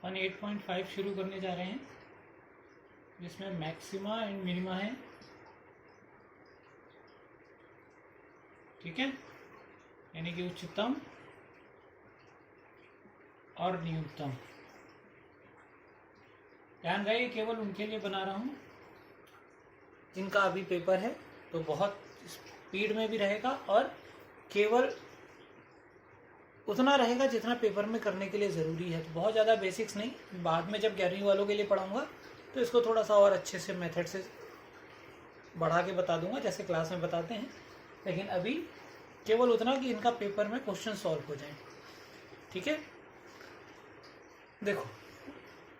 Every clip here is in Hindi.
अपन 8.5 शुरू करने जा रहे हैं जिसमें मैक्सिमा एंड मिनिमा है। ठीक है, यानी कि उच्चतम और न्यूनतम। ध्यान रहे ये केवल उनके लिए बना रहा हूँ जिनका अभी पेपर है, तो बहुत स्पीड में भी रहेगा और केवल उतना रहेगा जितना पेपर में करने के लिए ज़रूरी है। तो बहुत ज़्यादा बेसिक्स नहीं, बाद में जब 11वीं वालों के लिए पढ़ाऊँगा तो इसको थोड़ा सा और अच्छे से मेथड से बढ़ा के बता दूंगा जैसे क्लास में बताते हैं, लेकिन अभी केवल उतना कि इनका पेपर में क्वेश्चन सॉल्व हो जाए। ठीक है, देखो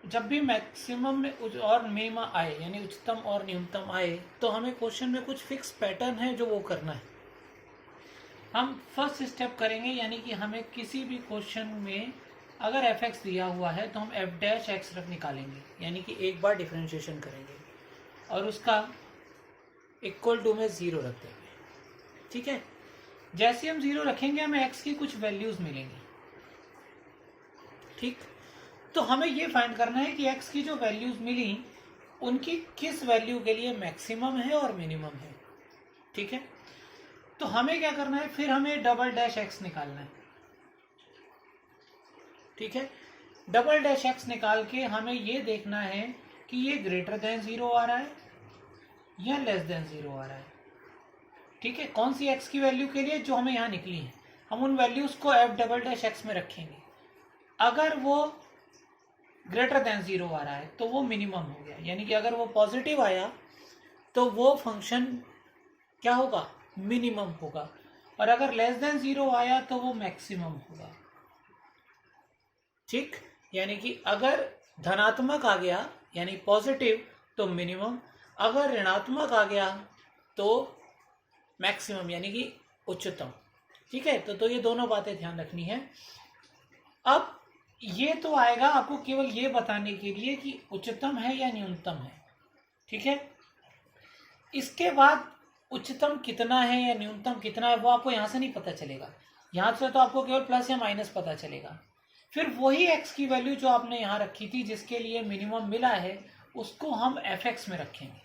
जब भी मैक्सिमम में और मिनिमम आए यानी उच्चतम और न्यूनतम आए तो हमें क्वेश्चन में कुछ फिक्स पैटर्न है जो वो करना है। हम फर्स्ट स्टेप करेंगे, यानी कि हमें किसी भी क्वेश्चन में अगर एफ एक्स दिया हुआ है तो हम एफ डैश एक्स रख निकालेंगे, यानी कि एक बार डिफरेंशिएशन करेंगे और उसका इक्वल टू में 0 रख देंगे। ठीक है, जैसे हम 0 रखेंगे हमें एक्स की कुछ वैल्यूज मिलेंगी। ठीक, तो हमें ये फाइंड करना है कि एक्स की जो वैल्यूज मिली उनकी किस वैल्यू के लिए मैक्सिमम है और मिनिमम है। ठीक है, तो हमें क्या करना है, फिर हमें डबल डैश एक्स निकालना है। ठीक है, डबल डैश एक्स निकाल के हमें ये देखना है कि ये ग्रेटर देन 0 आ रहा है या लेस देन 0 आ रहा है। ठीक है, कौन सी एक्स की वैल्यू के लिए जो हमें यहाँ निकली है, हम उन वैल्यूज को एफ डबल डैश एक्स में रखेंगे। अगर वो ग्रेटर देन 0 आ रहा है तो वो मिनिमम हो गया, यानी कि अगर वो पॉजिटिव आया तो वो फंक्शन क्या होगा, मिनिमम होगा, और अगर लेस देन 0 आया तो वो मैक्सिमम होगा। ठीक, यानी कि अगर धनात्मक आ गया यानी पॉजिटिव तो मिनिमम, अगर ऋणात्मक आ गया तो मैक्सिमम यानी कि उच्चतम। ठीक है, तो ये दोनों बातें ध्यान रखनी है। अब ये तो आएगा आपको केवल ये बताने के लिए कि उच्चतम है या न्यूनतम है। ठीक है, इसके बाद उच्चतम कितना है या न्यूनतम कितना है वो आपको यहाँ से नहीं पता चलेगा, यहाँ से तो आपको केवल प्लस या माइनस पता चलेगा। फिर वही एक्स की वैल्यू जो आपने यहाँ रखी थी जिसके लिए मिनिमम मिला है उसको हम एफ एक्स में रखेंगे,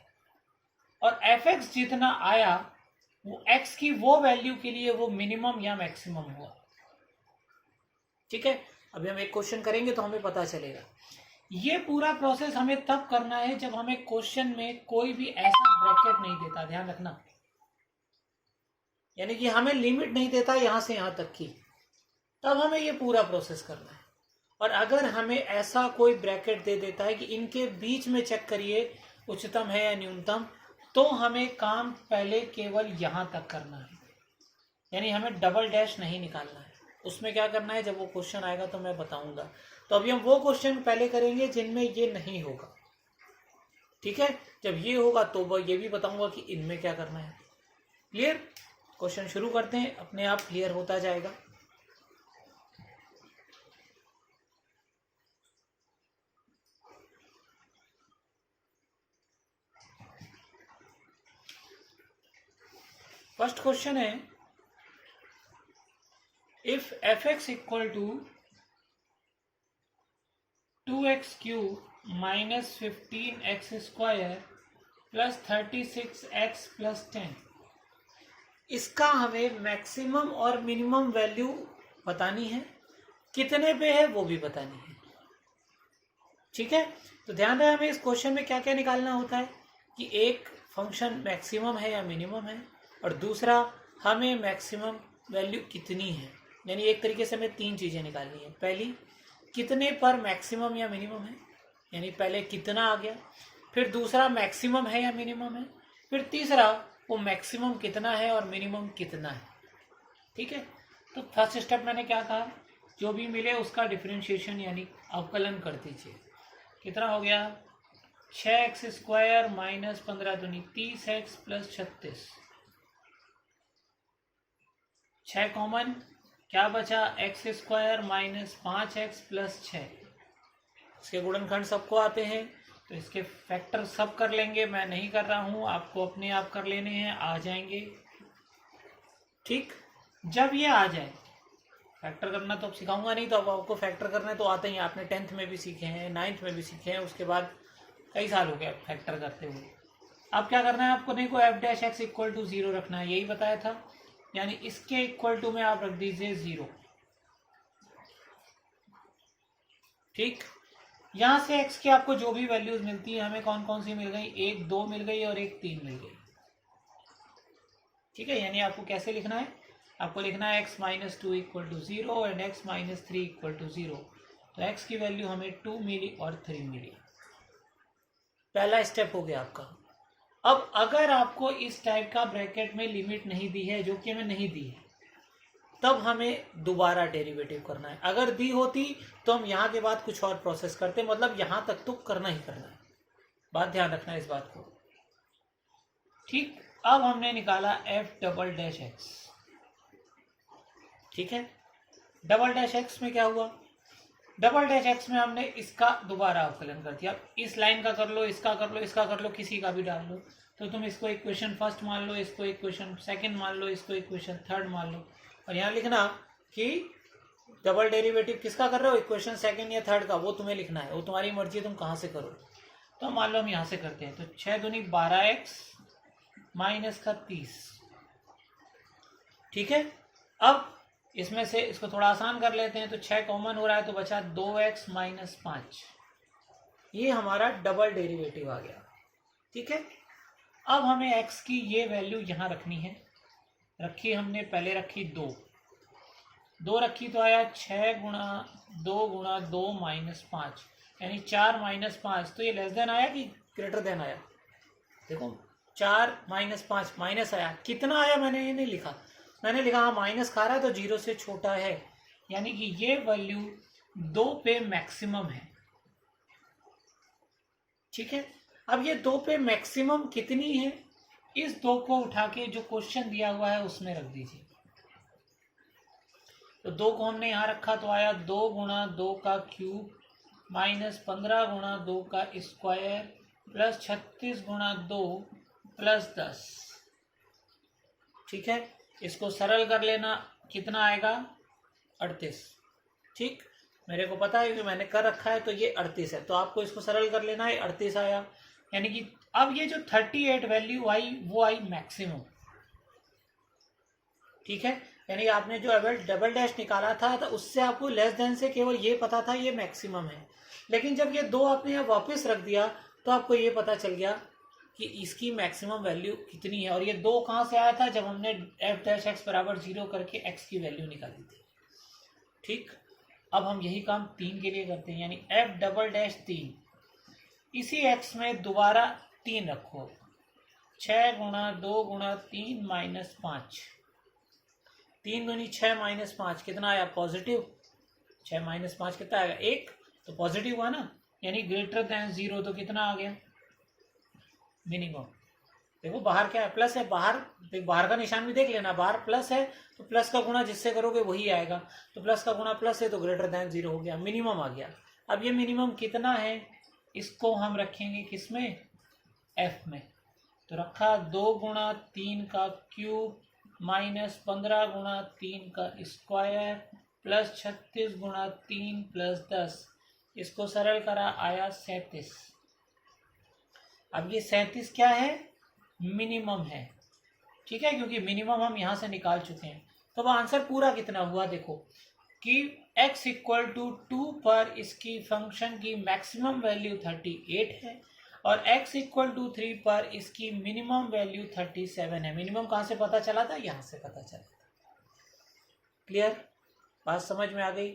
और एफ एक्स जितना आया वो एक्स की वो वैल्यू के लिए वो मिनिमम या मैक्सिमम हुआ। ठीक है, अभी हम एक क्वेश्चन करेंगे तो हमें पता चलेगा। ये पूरा प्रोसेस हमें तब करना है जब हमें क्वेश्चन में कोई भी ऐसा ब्रैकेट नहीं देता, ध्यान रखना, यानी कि हमें लिमिट नहीं देता यहां से यहां तक की, तब हमें ये पूरा प्रोसेस करना है। और अगर हमें ऐसा कोई ब्रैकेट दे देता है कि इनके बीच में चेक करिए उच्चतम है या न्यूनतम, तो हमें काम पहले केवल यहां तक करना है, यानी हमें डबल डैश नहीं निकालना है। उसमें क्या करना है जब वो क्वेश्चन आएगा तो मैं बताऊंगा। तो अभी हम वो क्वेश्चन पहले करेंगे जिनमें ये नहीं होगा। ठीक है, जब ये होगा तो वो ये भी बताऊंगा कि इनमें क्या करना है। क्लियर, क्वेश्चन शुरू करते हैं, अपने आप क्लियर होता जाएगा। फर्स्ट क्वेश्चन है, if F X equal to 2x cube minus 15x square plus 36x plus 10, इसका हमें मैक्सिमम और मिनिमम वैल्यू बतानी है, कितने पे है वो भी बतानी है। ठीक है, तो ध्यान रहे हमें इस क्वेश्चन में क्या क्या निकालना होता है कि एक फंक्शन मैक्सिमम है या मिनिमम है, और दूसरा हमें मैक्सिमम वैल्यू कितनी है, यानी एक तरीके से हमें 3 चीज़ें निकालनी है। पहली, कितने पर मैक्सिमम या मिनिमम है, यानी पहले कितना आ गया, फिर दूसरा मैक्सिमम है या मिनिमम है, फिर तीसरा वो मैक्सिमम कितना है और मिनिमम कितना है। ठीक है, तो फर्स्ट स्टेप मैंने क्या कहा, जो भी मिले उसका डिफरेंशिएशन यानी अवकलन कर दीजिए। कितना हो गया, 6x स्क्वायर माइनस 15 दूनी 30x प्लस 36, 6 कॉमन, क्या बचा, x square minus 5x plus 6। इसके गुणनखंड सबको आते हैं तो इसके फैक्टर सब कर लेंगे, मैं नहीं कर रहा हूँ, आपको अपने आप कर लेने हैं, आ जाएंगे। ठीक, जब ये आ जाए फैक्टर करना तो अब सिखाऊंगा नहीं, तो अब आपको फैक्टर करने तो आते ही, आपने 10th में भी सीखे हैं, 9th में भी सीखे हैं, उसके बाद कई साल हो गए फैक्टर करते हुए। अब क्या करना है आपको, नहीं को F dash X equal to 0 रखना है, यही बताया था, यानी इसके इक्वल टू में आप रख दीजिए 0। ठीक, यहाँ से एक्स की आपको जो भी वैल्यूज मिलती है, हमें कौन कौन सी मिल गई, 1 2 मिल गई और 1 3 मिल गई। ठीक है, यानी आपको कैसे लिखना है, आपको लिखना है x minus 2 equal to 0 and x minus 3 equal to 0। तो x की वैल्यू हमें 2 मिली और 3 मिली। पहला स्टेप हो गया आपका। अब अगर आपको इस टाइप का ब्रैकेट में लिमिट नहीं दी है, जो कि हमें नहीं दी है, तब हमें दोबारा डेरिवेटिव करना है। अगर दी होती तो हम यहाँ के बाद कुछ और प्रोसेस करते, मतलब यहाँ तक तो करना ही करना है, बात ध्यान रखना है इस बात को। ठीक, अब हमने निकाला एफ डबल डैश एक्स। ठीक है, डबल डैश एक्स में क्या हुआ, डबल डैश एक्स में हमने इसका दोबारा अवकलन कर दिया। इस लाइन का कर लो, इसका कर लो, इसका कर लो, किसी का भी डाल लो। तो तुम इसको इक्वेशन फर्स्ट मान लो, इसको इक्वेशन सेकंड मान लो, इसको इक्वेशन थर्ड मान लो, और यहाँ लिखना कि डबल डेरिवेटिव किसका कर रहे हो, इक्वेशन सेकंड या थर्ड का, वो तुम्हें लिखना है, वो तुम्हारी मर्जी है तुम कहाँ से करो। तो मान लो हम यहाँ से करते हैं, तो 6 दूनी 12x माइनस का 30। ठीक है, अब इसमें से इसको थोड़ा आसान कर लेते हैं, तो 6 कॉमन हो रहा है तो बचा 2x माइनस 5। ये हमारा डबल डेरिवेटिव आ गया। ठीक है, अब हमें x की ये वैल्यू यहाँ रखनी है। रखी हमने, पहले रखी 2 रखी तो आया 6 गुणा 2 माइनस 5, यानी 4 माइनस 5। तो ये लेस देन आया कि ग्रेटर देन आया, देखो 4 माइनस 5 माइनस आया, कितना आया मैंने ये नहीं लिखा, मैंने लिखा हाँ माइनस खा रहा है तो 0 से छोटा है, यानी कि ये वैल्यू 2 पे मैक्सिमम है। ठीक है, अब ये 2 पे मैक्सिमम कितनी है, इस 2 को उठा के जो क्वेश्चन दिया हुआ है उसमें रख दीजिए। तो 2 को हमने यहाँ रखा तो आया 2 गुणा 2 का क्यूब माइनस 15 गुणा 2 का स्क्वायर प्लस 36 गुणा 2 प्लस 10। ठीक है, इसको सरल कर लेना, कितना आएगा 38। ठीक, मेरे को पता है कि मैंने कर रखा है, तो ये 38 है, तो आपको इसको सरल कर लेना है, 38 आया। यानी कि अब ये जो 38 वैल्यू आई वो आई मैक्सिमम। ठीक है, यानी आपने जो डबल डैश निकाला था तो उससे आपको लेस देन से केवल ये पता था ये मैक्सिमम है, लेकिन जब ये 2 आपने यहाँ वापस रख दिया तो आपको ये पता चल गया कि इसकी मैक्सिमम वैल्यू कितनी है। और ये 2 कहाँ से आया था, जब हमने एफ डैश एक्स बराबर 0 करके एक्स की वैल्यू निकाली थी। ठीक, अब हम यही काम 3 के लिए करते हैं, यानी एफ डबल डैश 3, इसी एक्स में दोबारा 3 रखो, 6 गुणा 2 गुणा 3 माइनस 5। 3 दूनी 6 माइनस 5, कितना आया पॉजिटिव, 6 माइनस 5 कितना आएगा 1, तो पॉजिटिव हुआ ना, यानी ग्रेटर देन 0, तो कितना आ गया मिनिमम। देखो बाहर क्या है, प्लस है, बाहर का निशान भी देख लेना, बाहर प्लस है तो प्लस का गुणा जिससे करोगे वही आएगा, तो प्लस का गुणा प्लस है तो ग्रेटर देन 0 हो गया, मिनिमम आ गया। अब ये मिनिमम कितना है, इसको हम रखेंगे किसमें, एफ में। तो रखा 2 गुणा 3 का क्यूब माइनस 15 गुणा 3 का स्क्वायर प्लस 36 गुणा 3 प्लस 10, इसको सरल करा आया 37। अब ये 37 क्या है, मिनिमम है। ठीक है, क्योंकि मिनिमम हम यहाँ से निकाल चुके हैं। तो अब आंसर पूरा कितना हुआ, देखो कि x इक्वल टू 2 पर इसकी फंक्शन की मैक्सिमम वैल्यू 38 है और x इक्वल टू 3 पर इसकी मिनिमम वैल्यू 37 है। मिनिमम कहाँ से पता चला था, यहाँ से पता चला था। क्लियर, बात समझ में आ गई।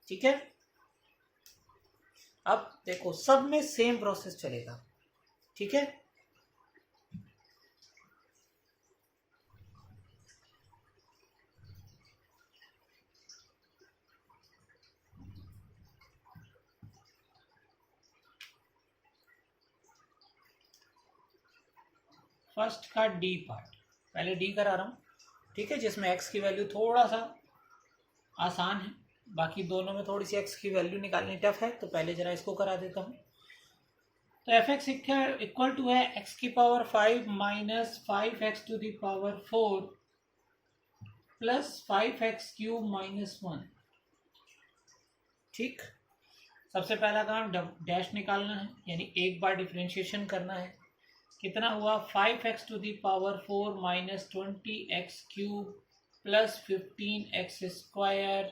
ठीक है, अब देखो सब में सेम प्रोसेस चलेगा। ठीक है, फर्स्ट का डी पार्ट, पहले डी करा रहा हूँ। ठीक है, जिसमें एक्स की वैल्यू थोड़ा सा आसान है, बाकी दोनों में थोड़ी सी एक्स की वैल्यू निकालनी टफ है, तो पहले जरा इसको करा देता हूँ। तो एफ एक्स इक्वल टू है एक्स की power 5 minus 5x to the power 4 plus 5x³ minus 1। ठीक, सबसे पहला काम डैश निकालना है, यानी एक बार डिफरेंशिएशन करना है। कितना हुआ 5x⁴ minus 20x³ plus 15x²,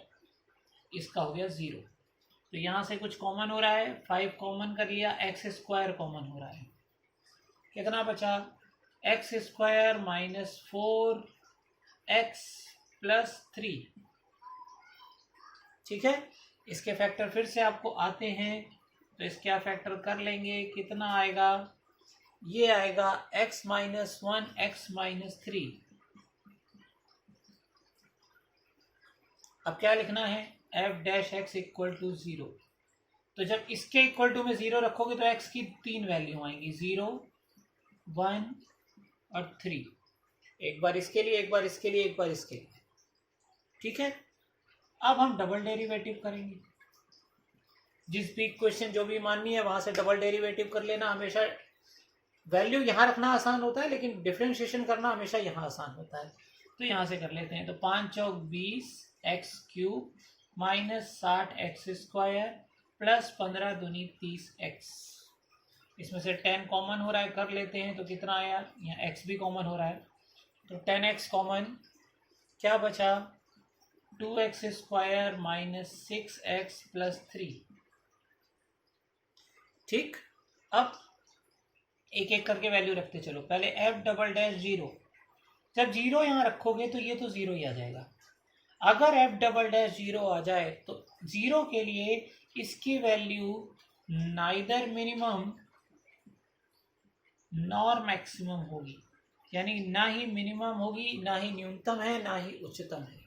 इसका हो गया 0। तो यहाँ से कुछ कॉमन हो रहा है, 5 कॉमन कर लिया, x² कॉमन हो रहा है। कितना बचा x² माइनस 4x प्लस 3। ठीक है, इसके फैक्टर फिर से आपको आते हैं, तो इसका फैक्टर कर लेंगे। कितना आएगा, ये आएगा x माइनस 1 x माइनस 3। अब क्या लिखना है, f dash x equal to 0। तो जब इसके इक्वल टू में 0 रखोगे तो x की 3 वैल्यू आएंगी, 0 1 और 3। एक बार इसके लिए, एक बार इसके लिए, एक बार इसके लिए। ठीक है, अब हम डबल डेरिवेटिव करेंगे। जिस भी इक्वेशन जो भी माननी है वहां से डबल डेरिवेटिव कर लेना। हमेशा वैल्यू यहाँ रखना आसान होता है, लेकिन डिफरेंशिएशन करना हमेशा यहाँ आसान होता है। तो यहाँ से कर लेते हैं। तो 5 चौक 20 x³ माइनस 60 x² प्लस 15 दूनी 30x। इसमें से 10 कॉमन हो रहा है, कर लेते हैं। तो कितना आया, यहाँ x भी कॉमन हो रहा है, तो 10x कॉमन, क्या बचा 2x² माइनस 6x प्लस 3। ठीक, अब एक एक करके वैल्यू रखते चलो। पहले f डबल डैश 0, जब 0 यहाँ रखोगे तो ये तो 0 ही आ जाएगा। अगर f डबल डैश 0 आ जाए तो 0 के लिए इसकी value neither minimum nor maximum होगी, यानी ना ही मिनिमम होगी, ना ही न्यूनतम है, ना ही उच्चतम है।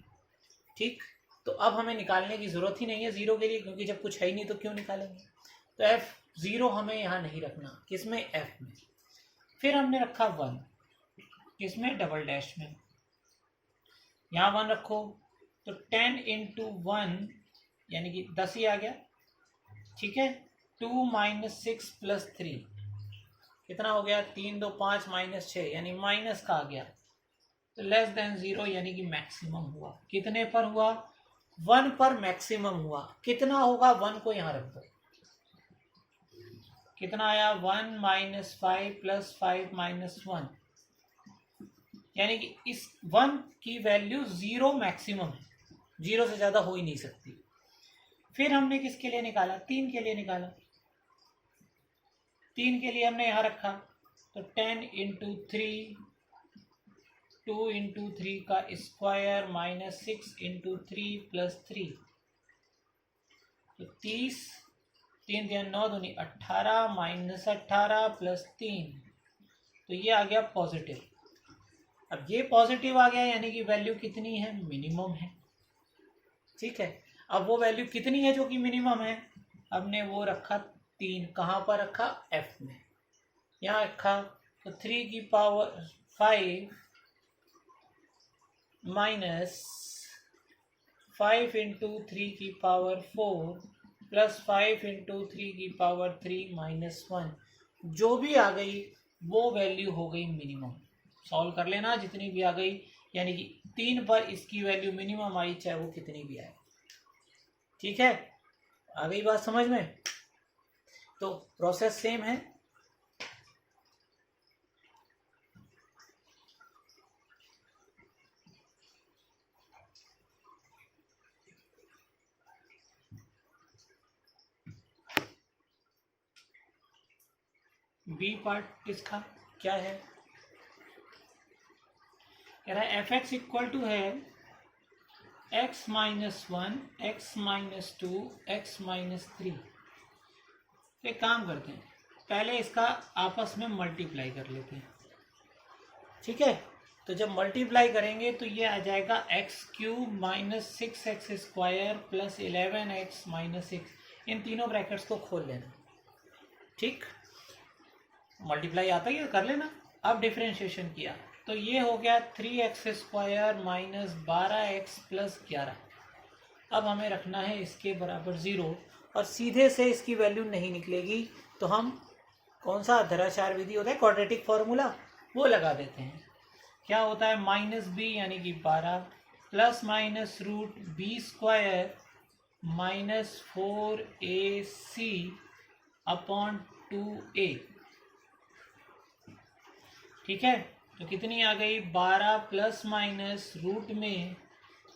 ठीक, तो अब हमें निकालने की जरूरत ही नहीं है 0 के लिए, क्योंकि जब कुछ है ही नहीं तो क्यों निकालेंगे। तो f0 हमें यहाँ नहीं रखना, किसमें, f में। फिर हमने रखा 1, किसमें, डबल डैश में। यहाँ 1 रखो तो 10 इंटू 1 यानी कि 10 ही आ गया। ठीक है, 2 माइनस 6 प्लस 3 कितना हो गया, 3 2 5 माइनस 6, यानी माइनस का आ गया। तो लेस देन 0 यानी कि मैक्सिमम हुआ। कितने पर हुआ, 1 पर मैक्सिमम हुआ। कितना होगा, 1 को यहाँ रख दो। कितना आया, 1 माइनस 5 प्लस 5 माइनस 1, यानी कि इस 1 की वैल्यू 0 मैक्सिमम है, 0 से ज्यादा हो ही नहीं सकती। फिर हमने किसके लिए निकाला, 3 के लिए निकाला। 3 के लिए हमने यहाँ रखा, तो 10 इंटू 3, 2 इंटू 3 का स्क्वायर माइनस 6 इंटू 3 प्लस 3, तो 30, 3 3 9 दूनी 18 माइनस 18 प्लस 3, तो ये आ गया पॉजिटिव। अब ये पॉजिटिव आ गया यानी कि वैल्यू कितनी है, मिनिमम है। ठीक है, अब वो वैल्यू कितनी है जो कि मिनिमम है, हमने वो रखा 3। कहाँ पर रखा, f में। यहाँ रखा तो 3 की पावर 5 माइनस 5 इंटू 3 की पावर 4 प्लस 5 इंटू 3 की पावर 3 माइनस 1, जो भी आ गई वो वैल्यू हो गई मिनिमम। सॉल्व कर लेना, जितनी भी आ गई, यानी कि 3 पर इसकी वैल्यू मिनिमम आई, चाहे वो कितनी भी आए। ठीक है, आ गई बात समझ में। तो प्रोसेस सेम है। बी पार्ट इसका क्या है, कह रहा है f(x) इक्वल टू है x minus 1 x minus 2 x minus 3। एक काम करते हैं, पहले इसका आपस में मल्टीप्लाई कर लेते हैं। ठीक है, तो जब मल्टीप्लाई करेंगे तो ये आ जाएगा x³ minus 6x² plus 11x minus 6। इन तीनों ब्रैकेट्स को खोल लेना। ठीक, मल्टीप्लाई आता ही है, कर लेना। अब डिफरेंशिएशन किया तो ये हो गया 3x² माइनस 12x प्लस 11। अब हमें रखना है इसके बराबर 0, और सीधे से इसकी वैल्यू नहीं निकलेगी, तो हम कौन सा अधराचार विधि होता है, क्वाड्रेटिक फॉर्मूला, वो लगा देते हैं। क्या होता है, माइनस b यानी कि 12 plus minus root B square minus 4ac upon 2a। ठीक है, तो कितनी आ गई 12 प्लस माइनस रूट में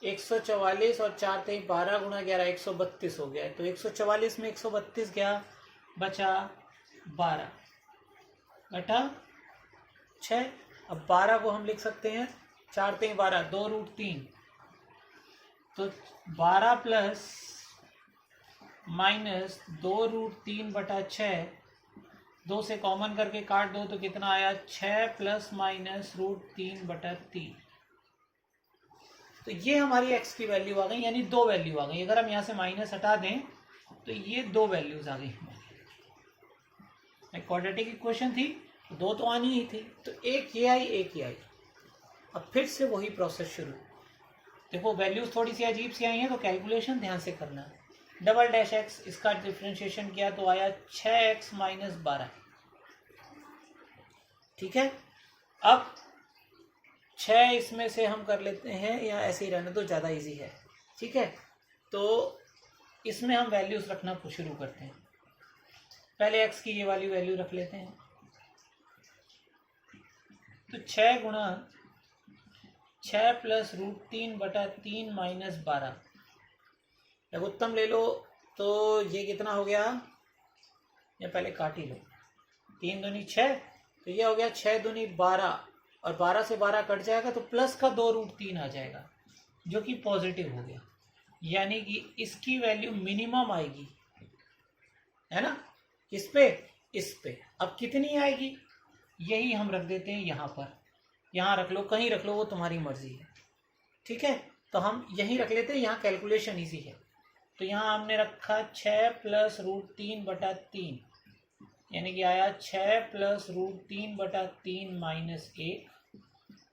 144 और 4 तेईस 12 गुणा 11 132 हो गया। तो 144 में 132 गया, बचा 12 बटा 6। अब 12 को हम लिख सकते हैं 4 तेईस 12 2 रूट 3, तो 12 प्लस माइनस 2 रूट 3 बटा 6, 2 से कॉमन करके काट दो तो कितना आया 6 प्लस माइनस रूट 3 बटा 3। तो ये हमारी x की वैल्यू आ गई, यानी 2 वैल्यू आ गई। अगर हम यहाँ से माइनस हटा दें तो ये 2 वैल्यूज आ गई हमारी। क्वाड्रेटिक इक्वेशन थी, 2 तो आनी ही थी, तो एक ये आई एक ये आई। अब फिर से वही प्रोसेस शुरू। देखो वैल्यूज थोड़ी सी अजीब सी आई हैं, तो कैलकुलेशन ध्यान से करना है। डबल डैश एक्स, इसका डिफ्रेंशिएशन किया तो आया 6x माइनस 12। ठीक है, अब 6 इसमें से हम कर लेते हैं, या ऐसे ही रहने तो ज़्यादा इजी है। ठीक है, तो इसमें हम वैल्यूज रखना शुरू करते हैं। पहले x की ये वाली वैल्यू रख लेते हैं, तो 6 गुणा 6 प्लस रूट 3 बटा 3 माइनस 12। लघुत्तम ले लो तो ये कितना हो गया, या पहले काट ही लो, 3 दूनी 6, तो ये हो गया 6 दूनी 12, और 12 से 12 कट जाएगा तो प्लस का 2 रूट 3 आ जाएगा, जो कि पॉजिटिव हो गया, यानी कि इसकी वैल्यू मिनिमम आएगी, है ना। किस पे, इस पे। अब कितनी आएगी यही हम रख देते हैं यहाँ पर, यहाँ रख लो, कहीं रख लो, वो तुम्हारी मर्जी है। ठीक है, तो हम यहीं रख लेते हैं, यहाँ कैलकुलेशन इजी है। तो यहाँ हमने रखा 6 प्लस रूट 3 बटा 3, यानी कि आया 6 प्लस रूट 3 बटा 3 माइनस 1,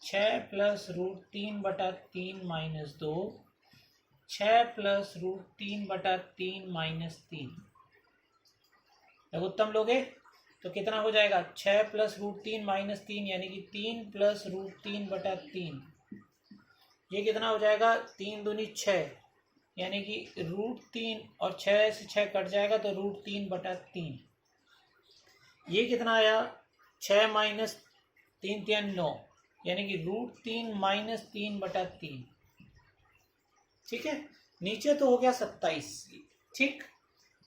6 प्लस रूट 3 बटा 3 माइनस 2, 6 प्लस रूट 3 बटा 3 माइनस 3। लघुत्तम लोगे तो कितना हो जाएगा, 6 प्लस रूट 3 माइनस 3, यानी कि 3 प्लस रूट 3 बटा 3। ये कितना हो जाएगा, 3 दूनी 6, यानी कि रूट 3, और 6 से 6 कट जाएगा तो रूट 3 बटा 3। ये कितना आया, 6 माइनस 3 3 9, यानी कि रूट 3 माइनस 3 बटा 3। ठीक है, नीचे तो हो गया 27। ठीक,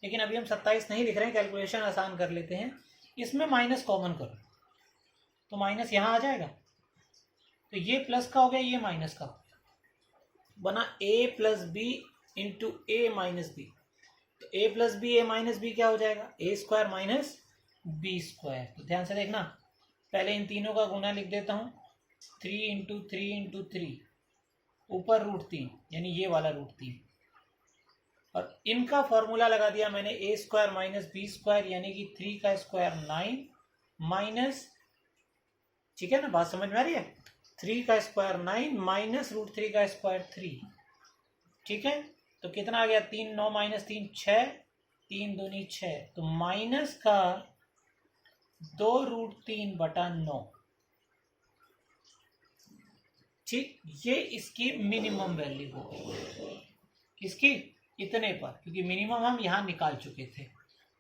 लेकिन अभी हम 27 नहीं लिख रहे हैं, कैलकुलेशन आसान कर लेते हैं। इसमें माइनस कॉमन करो तो माइनस यहाँ आ जाएगा, तो ये प्लस का हो गया, ये माइनस का बना a plus B into A minus B. तो a plus B A minus B क्या हो जाएगा, A square minus B square. तो ध्यान से देखना, पहले इन तीनों का गुना लिख देता हूँ, 3 इंटू 3 इंटू 3, ऊपर रूट 3, यानी ये वाला रूट 3, और इनका फॉर्मूला लगा दिया मैंने, ए स्क्वायर माइनस बी स्क्वायर, यानी कि 3 का स्क्वायर 9 माइनस, ठीक है ना, बात समझ में आ रही है, 3 का स्क्वायर 9 माइनस रूट 3 का स्क्वायर 3। ठीक है, तो कितना आ गया, 3 9 माइनस 3 6, 3 दूनी 6, तो माइनस का 2 रूट 3 बटा 9। ठीक, ये इसकी मिनिमम वैल्यू होगी, किसकी, इतने पर, क्योंकि मिनिमम हम यहाँ निकाल चुके थे।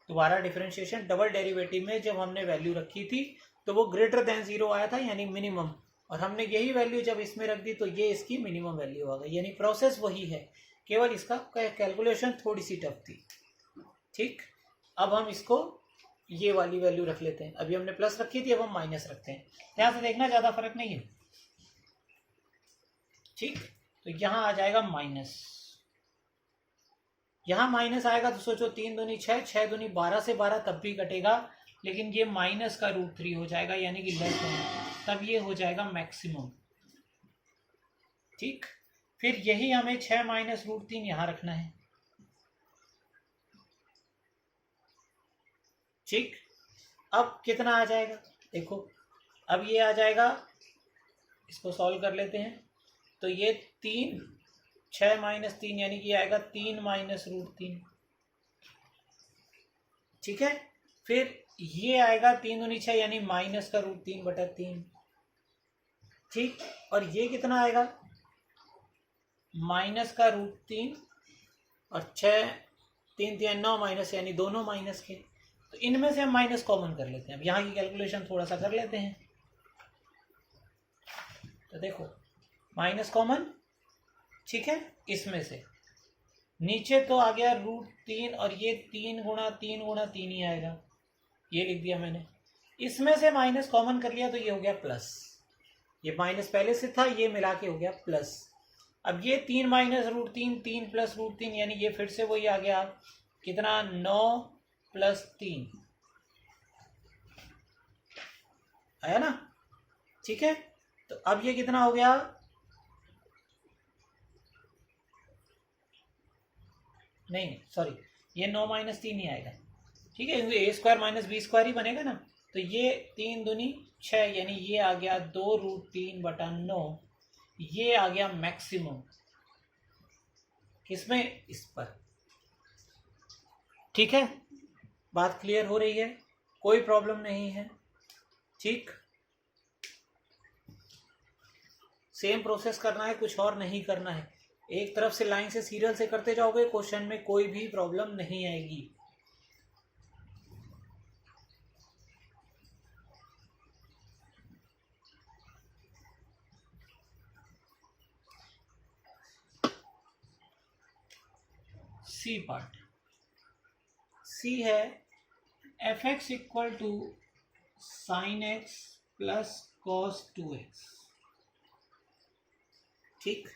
दोबारा डिफरेंशिएशन डबल डेरिवेटिव में जब हमने वैल्यू रखी थी तो वो ग्रेटर देन 0 आया था, यानी मिनिमम, और हमने यही वैल्यू जब इसमें रख दी तो ये इसकी मिनिमम वैल्यू आ गई, यानी प्रोसेस वही है, केवल इसका कैलकुलेशन थोड़ी सी टफ थी। ठीक, अब हम इसको ये वाली वैल्यू रख लेते हैं, अभी हमने प्लस रखी थी, अब हम माइनस रखते हैं। ध्यान से देखना, ज़्यादा फर्क नहीं है। ठीक, तो यहाँ आ जाएगा माइनस, यहाँ माइनस आएगा तो सोचो 3 दूनी 6, 6 दूनी 12 से 12 तब भी कटेगा, लेकिन ये माइनस का रूट 3 हो जाएगा, यानी कि लेस देन, तब ये हो जाएगा मैक्सिमम। ठीक, फिर यही हमें 6 माइनस रूट 3 यहाँ रखना है। ठीक, अब कितना आ जाएगा, देखो अब ये आ जाएगा, इसको सॉल्व कर लेते हैं, तो ये 3 6 माइनस 3, यानी कि आएगा 3 माइनस रूट 3। ठीक है, फिर ये आएगा 3 दूनी 6, यानी माइनस का रूट 3 बटा 3। ठीक, और ये कितना आएगा, माइनस का √3 और 6 3 3 9 माइनस, यानी दोनों माइनस के। तो इनमें से हम माइनस कॉमन कर लेते हैं। अब यहाँ की कैलकुलेशन थोड़ा सा कर लेते हैं। तो देखो माइनस कॉमन, ठीक है, इसमें से नीचे तो आ गया √3 और ये 3 गुणा 3 गुणा 3 ही आएगा, ये लिख दिया मैंने। इसमें से माइनस कॉमन कर लिया तो ये हो गया प्लस, ये माइनस पहले से था, ये मिला के हो गया प्लस। अब ये 3 माइनस √3, 3 प्लस √3, यानी ये फिर से वही आ गया, कितना, 9 + 3 आया ना, ठीक है। तो अब ये कितना हो गया, नहीं सॉरी, ये 9 - 3 ही आएगा, ठीक है, क्योंकि a² - b² ही बनेगा ना। तो ये 3 दूनी 6, यानी ये आ गया 2√3/9, ये आ गया मैक्सिमम किसमें, इस पर। ठीक है, बात क्लियर हो रही है, कोई प्रॉब्लम नहीं है, ठीक। सेम प्रोसेस करना है, कुछ और नहीं करना है। एक तरफ से लाइन से सीरियल से करते जाओगे, क्वेश्चन में कोई भी प्रॉब्लम नहीं आएगी। सी पार्ट, सी है f(x) = sin x + cos 2x, ठीक।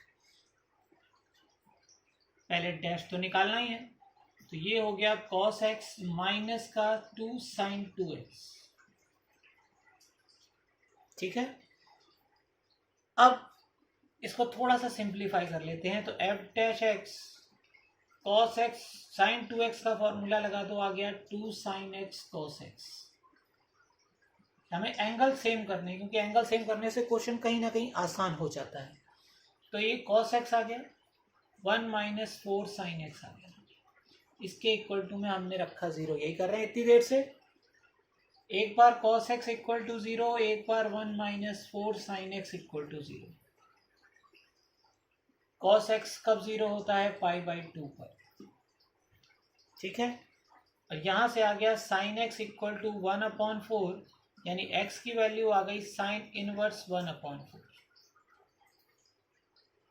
पहले डैश तो निकालना ही है, तो ये हो गया cos x - का 2 sin 2x, ठीक है। अब इसको थोड़ा सा सिंप्लीफाई कर लेते हैं, तो f' cos x sin 2x का फॉर्मूला लगा दो, आ गया 2 sin x cos x। हमें एंगल सेम करने, क्योंकि एंगल सेम करने से क्वेश्चन कहीं ना कहीं आसान हो जाता है। तो ये cos x आ गया, 1 - 4 sin x आ गया, इसके इक्वल टू में हमने रखा 0। यही कर रहे हैं इतनी देर से। एक बार cos x = 0, एक बार 1 - 4 sin x = 0। cos x कब 0 होता है, π/2 पर, ठीक है। और यहां से आ गया sin x = 1/4, यानी x की वैल्यू आ गई sin इनवर्स 1/4,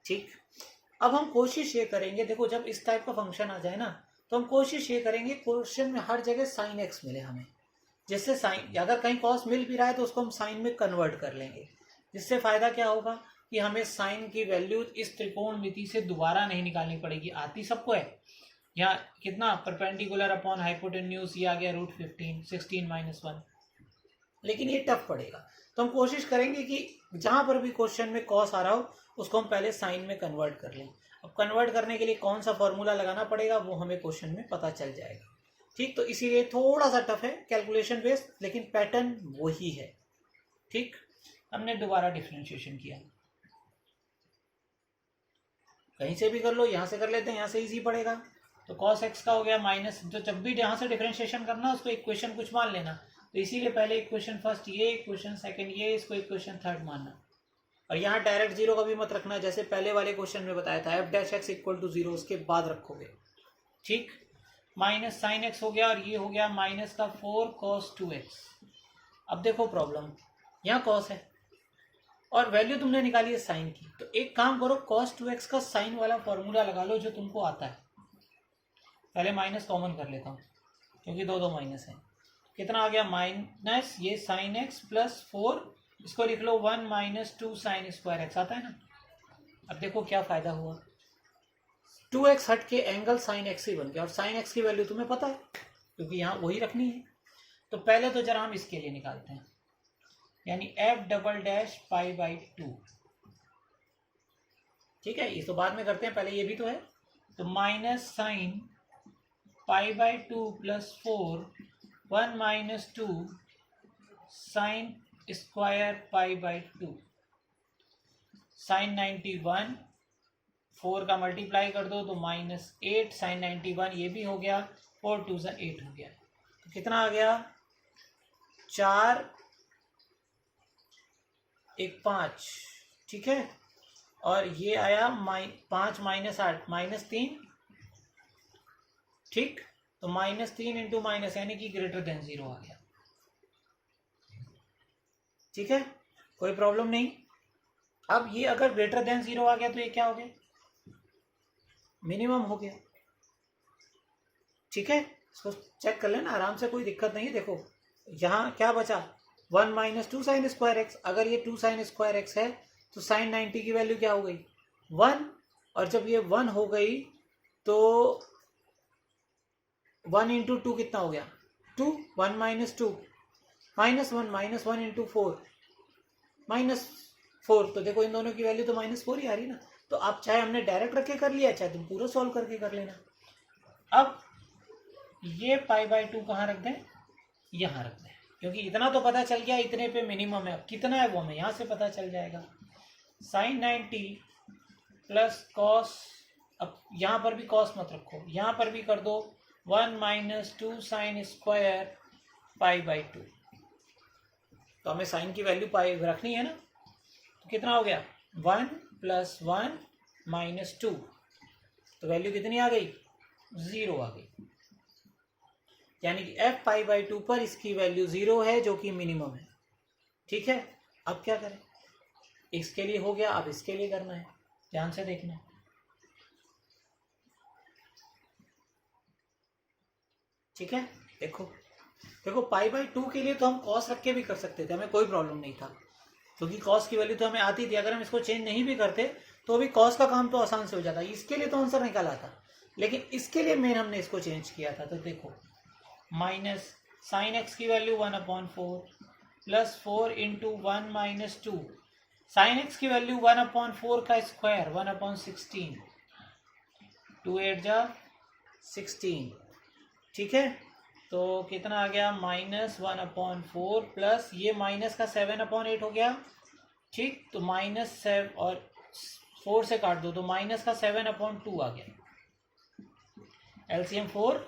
ठीक। अब हम कोशिश ये करेंगे, देखो जब इस टाइप का फंक्शन आ जाए ना, तो हम कोशिश ये करेंगे क्वेश्चन में हर जगह sin x मिले हमें, जिससे साइन, अगर कहीं cos मिल भी रहा है तो उसको हम साइन में कन्वर्ट कर लेंगे। जिससे फायदा क्या होगा कि हमें साइन की वैल्यू इस त्रिकोणमिति से दोबारा नहीं निकालनी पड़ेगी, आती सबको है। यहाँ कितना, परपेंडिकुलर अपॉन हाइपोटेन्यूज, ये आ गया √15, 16 - 1, लेकिन ये टफ पड़ेगा। तो हम कोशिश करेंगे कि जहां पर भी क्वेश्चन में cos आ रहा हो उसको हम पहले साइन में कन्वर्ट कर लें। अब कन्वर्ट करने के लिए कौन सा फॉर्मूला लगाना पड़ेगा वो हमें क्वेश्चन में पता चल जाएगा, ठीक। तो इसीलिए थोड़ा सा टफ है कैलकुलेशन बेस्ड, लेकिन पैटर्न वही है, ठीक। हमने दोबारा डिफरेंशिएशन किया, कहीं से भी कर लो, यहां से कर लेते हैं, यहां से इजी पड़ेगा। तो cos x का हो गया माइनस, तो जब भी यहां से डिफरेंशिएशन करना उसको इक्वेशन कुछ मान लेना। तो इसीलिए पहले इक्वेशन फर्स्ट ये, इक्वेशन सेकंड ये, इसको इक्वेशन थर्ड मानना। और यहाँ डायरेक्ट 0 का भी मत रखना, जैसे पहले वाले क्वेश्चन में बताया था, f' = 0 उसके बाद रखोगे, ठीक। माइनस साइन एक्स हो गया, और ये हो गया माइनस का 4 cos 2x। अब देखो प्रॉब्लम, यहाँ cos है और वैल्यू तुमने निकाली है साइन की, तो एक काम करो, cos 2x का साइन वाला फॉर्मूला लगा लो जो तुमको आता है। पहले माइनस कॉमन कर लेता हूँ, क्योंकि दो माइनस है। कितना आ गया, माइनस ये साइन एक्स प्लस 4, इसको लिख लो 1 - 2 sin² x आता है ना। अब देखो क्या फायदा हुआ, 2x हट के एंगल साइन एक्स ही बन गया, और साइन एक्स की वैल्यू तुम्हें पता है क्योंकि यहाँ वही रखनी है। तो पहले तो जरा हम इसके लिए निकालते हैं, यानी f'' π/2, ठीक है। ये तो बाद में करते हैं, पहले ये भी तो है। तो माइनस साइन π/2 + 4 1 - 2 sin² π/2, sin 91, 4 का मल्टीप्लाई कर दो तो -8 sin 91, ये भी हो गया, 4 2 8 हो गया। तो कितना आ गया, 4 1 5, ठीक है। और ये आया 5 माइनस 8 -3, ठीक। तो -3 इंटू माइनस यानी कि ग्रेटर देन 0 आ गया। ठीक है, कोई प्रॉब्लम नहीं। अब ये अगर ग्रेटर देन 0 आ गया तो ये क्या हो गया, मिनिमम हो गया। ठीक है, इसको चेक कर लेना आराम से, कोई दिक्कत नहीं है। देखो यहाँ क्या बचा, 1 माइनस 2 साइन स्क्वायर एक्स। अगर ये 2 साइन स्क्वायर एक्स है तो साइन 90 की वैल्यू क्या हो गई, 1। और जब ये 1 हो गई तो 1 इंटू 2 कितना हो गया, 2। 1 माइनस 2 -1, -1 इंटू 4 -4। तो देखो इन दोनों की वैल्यू तो -4 ही आ रही ना। तो आप चाहे हमने डायरेक्ट रख के कर लिया, चाहे तुम पूरा सॉल्व करके कर लेना। अब ये π/2 कहाँ रख दें, यहाँ रख दें, क्योंकि इतना तो पता चल गया, इतने पे मिनिमम है। अब कितना है वो हमें यहाँ से पता चल जाएगा। साइन 90 प्लस कॉस, अब यहाँ पर भी कॉस मत रखो, यहाँ पर भी कर दो 1 माइनस 2 साइन स्क्वायर π/2। तो हमें साइन की वैल्यू पाई रखनी है ना। तो कितना हो गया, 1 + 1 - 2। तो वैल्यू कितनी आ गई, 0 आ गई। यानी कि f π/2 पर इसकी वैल्यू 0 है, जो कि मिनिमम है। ठीक है, अब क्या करें, इसके लिए हो गया, अब इसके लिए करना है, ध्यान से देखना। ठीक है, देखो π/2 के लिए तो हम कॉस रख के भी कर सकते थे, हमें कोई प्रॉब्लम नहीं था, क्योंकि कॉस की वैल्यू तो हमें आती थी। अगर हम इसको चेंज नहीं भी करते तो भी कॉस का काम तो आसान से हो जाता। इसके लिए तो आंसर निकाला था, लेकिन इसके लिए मेन हमने इसको चेंज किया था। तो देखो माइनस साइन एक्स की value 1/4 plus 4 into 1 - 2। Sine x की वैल्यू 1/4 का स्क्वायर 1/16, 2 8 जा 16। ठीक है, तो कितना आ गया, -1/4 प्लस ये माइनस का 7/8 हो गया। ठीक, तो -7 और 4 से काट दो तो माइनस का 7/2 आ गया। एलसीएम 4,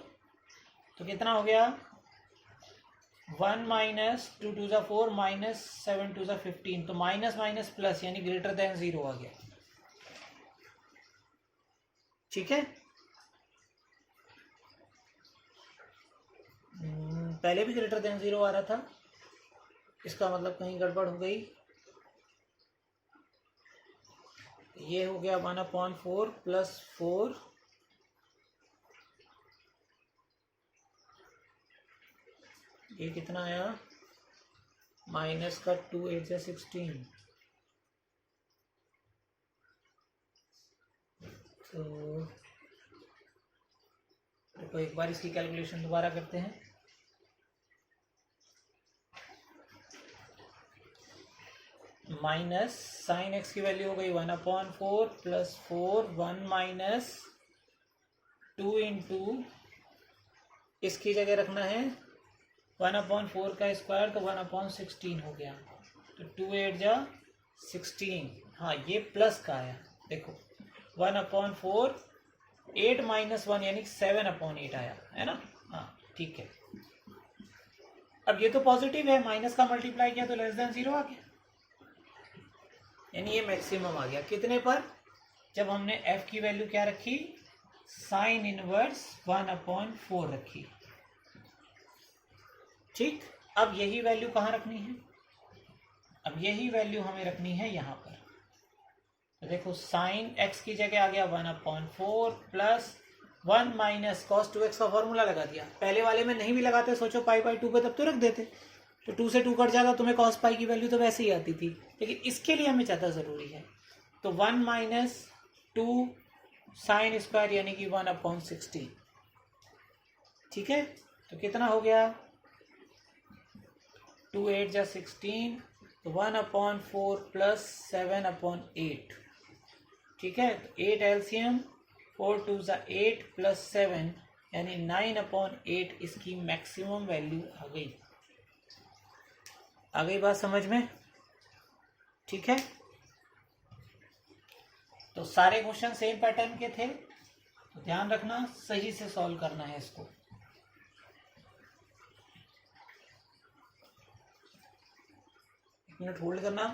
तो कितना हो गया, 1 - 2 2 = 4 -7 2 = 15। तो माइनस माइनस प्लस यानी ग्रेटर देन 0 आ गया। ठीक है, पहले भी ग्रेटर देन 0 आ रहा था, इसका मतलब कहीं गड़बड़ हो गई। ये हो गया 1/4 प्लस 4, ये कितना आया, माइनस का 2 8 जा 16। तो देखो एक बार इसकी कैलकुलेशन दोबारा करते हैं। माइनस साइन एक्स की वैल्यू हो गई 1/4 प्लस 4, 1 माइनस 2 इंटू, इसकी जगह रखना है 1/4 का स्क्वायर, तो 1/16 हो गया। तो 2 8 जा 16। हाँ, ये प्लस का आया, देखो 1/4 8 - 1 यानी 7/8 आया है ना। हाँ ठीक है, अब ये तो पॉजिटिव है, माइनस का मल्टीप्लाई किया तो लेस देन 0 आ गया, यानी ये मैक्सिमम आ गया। कितने पर, जब हमने f की वैल्यू क्या रखी, साइन इनवर्स 1/4 रखी। ठीक, अब यही वैल्यू कहाँ रखनी है, अब यही वैल्यू हमें रखनी है यहाँ पर। तो देखो साइन x की जगह आ गया 1/4 प्लस 1 माइनस कॉस 2x का फॉर्मूला लगा दिया। पहले वाले में नहीं भी लगाते, सोचो π/2 पे, तब तो रख देते, तो 2 से 2 कट जाता, तुम्हें कॉस पाई की वैल्यू तो वैसे ही आती थी। लेकिन इसके लिए हमें ज़्यादा ज़रूरी है, तो 1 - 2 साइन स्क्वायर यानी कि 1/16। ठीक है, तो कितना हो गया, 2 8 जा 16, तो 1/4 प्लस 7/8। ठीक है, तो 8 एलसीएम, 4 2 = 8 प्लस 7 यानी 9/8 इसकी मैक्सिमम वैल्यू आ गई। आ गई बात समझ में। ठीक है, तो सारे क्वेश्चन सेम पैटर्न के थे, तो ध्यान रखना सही से सॉल्व करना है इसको। एक मिनट होल्ड करना।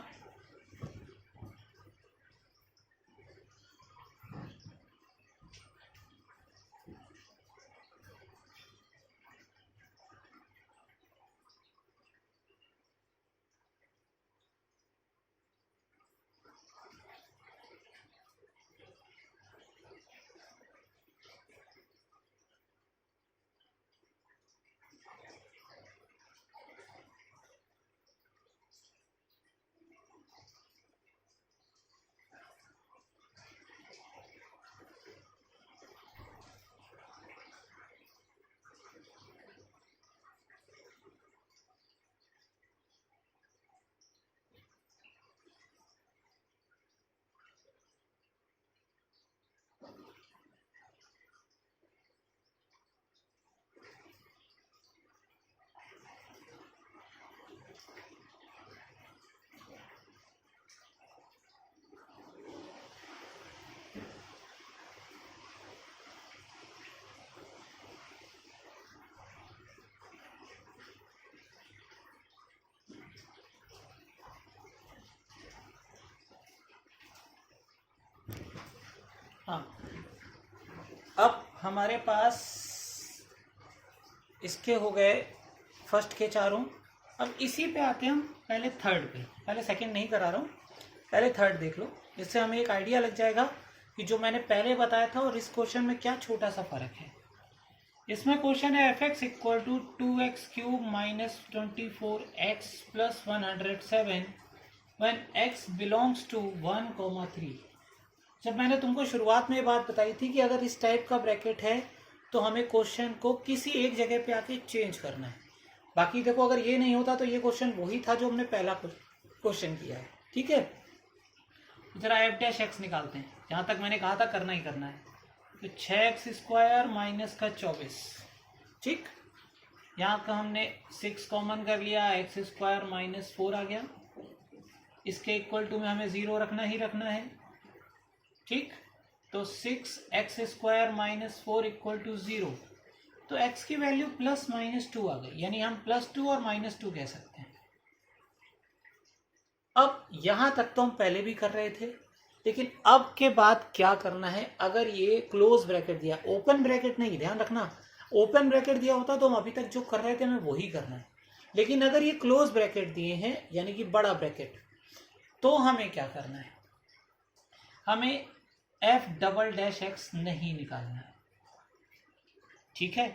हमारे पास इसके हो गए फर्स्ट के चारों। अब इसी पे आते हैं हम पहले थर्ड पे, पहले सेकंड नहीं करा रहा हूँ, पहले थर्ड देख लो, जिससे हमें एक आइडिया लग जाएगा कि जो मैंने पहले बताया था और इस क्वेश्चन में क्या छोटा सा फर्क है। इसमें क्वेश्चन है f(x) equal to 2x³ minus 24x plus 107 when x belongs to 1,3। जब मैंने तुमको शुरुआत में ये बात बताई थी कि अगर इस टाइप का ब्रैकेट है तो हमें क्वेश्चन को किसी एक जगह पे आके चेंज करना है। बाकी देखो अगर ये नहीं होता तो ये क्वेश्चन वही था जो हमने पहला क्वेश्चन किया है, ठीक है। जरा f' निकालते हैं, जहाँ तक मैंने कहा था करना ही करना है। तो 6x² माइनस का 24, ठीक। यहाँ का हमने 6 कॉमन कर लिया, x² माइनस 4 आ गया। इसके इक्वल टू में हमें 0 रखना ही रखना है, ठीक। तो 6x² माइनस 4 इक्वल टू 0। तो x की वैल्यू प्लस माइनस 2 आ गई, यानी हम +2 और -2 कह सकते हैं। अब यहां तक तो हम पहले भी कर रहे थे, लेकिन अब के बाद क्या करना है। अगर ये क्लोज ब्रैकेट दिया, ओपन ब्रैकेट नहीं, ध्यान रखना, ओपन ब्रैकेट दिया होता तो हम अभी तक जो कर रहे थे हमें वही करना है। लेकिन अगर ये क्लोज ब्रैकेट दिए हैं, यानी कि बड़ा ब्रैकेट, तो हमें क्या करना है, हमें f"(x) नहीं निकालना है, ठीक है।